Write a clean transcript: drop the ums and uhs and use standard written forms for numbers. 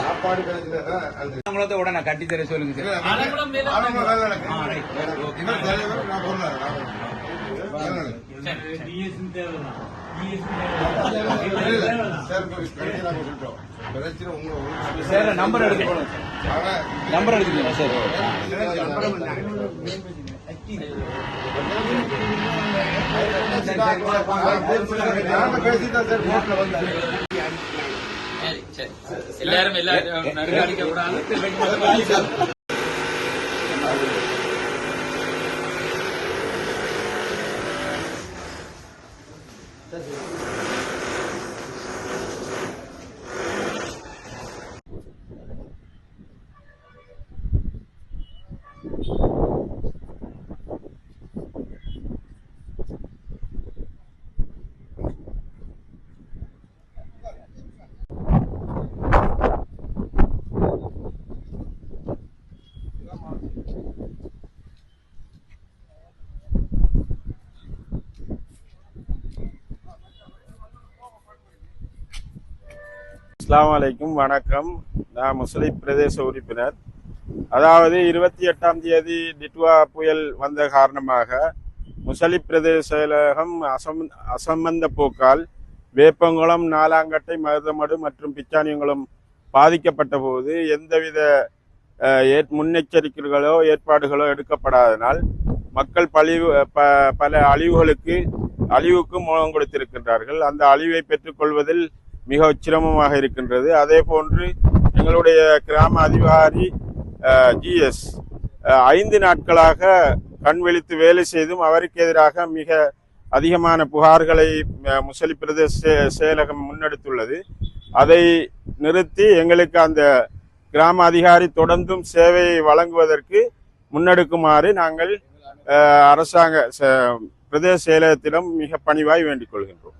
சாப்பாடு உடனே கட்டி தர சொல்லுங்க சார். நம்பர் எடுத்துக்கணும், நம்பர் எடுத்துக்கலாம் சார். எல்லாரும் அடிக்க கூடாது. அஸ்ஸலாமு அலைக்கும், வணக்கம். நான் முஸ்லிம் பிரதேச உறுப்பினர். அதாவது 28ஆம் தேதி டிட்வா புயல் வந்த காரணமாக முஸ்லிம் பிரதேச செயலகம் அசம்பந்த போக்கால் வேப்பங்குளம், நாலாங்கட்டை, மருதமடு மற்றும் பிச்சானியங்குளம் பாதிக்கப்பட்ட போது எந்தவித முன்னெச்சரிக்கைகளோ ஏற்பாடுகளோ எடுக்கப்படாதனால் மக்கள் பல அழிவுக்கு முகம் கொடுத்திருக்கின்றார்கள். அந்த அழிவை பெற்றுக்கொள்வதில் மிக சிரமமாக இருக்கின்றது. அதே போன்று எங்களுடைய கிராம அதிகாரி GS 5 நாட்களாக கண்விழித்து வேலை செய்தும் அவருக்கு எதிராக மிக அதிகமான புகார்களை முஸ்லிம் பிரதேச செயலகம் முன்னெடுத்துள்ளது. அதை நிறுத்தி எங்களுக்கு அந்த கிராம அதிகாரி தொடர்ந்தும் சேவையை வழங்குவதற்கு முன்னெடுக்குமாறு நாங்கள் அரசாங்க பிரதேச செயலகத்திடம் மிக பணிவாய் வேண்டிக் கொள்கின்றோம்.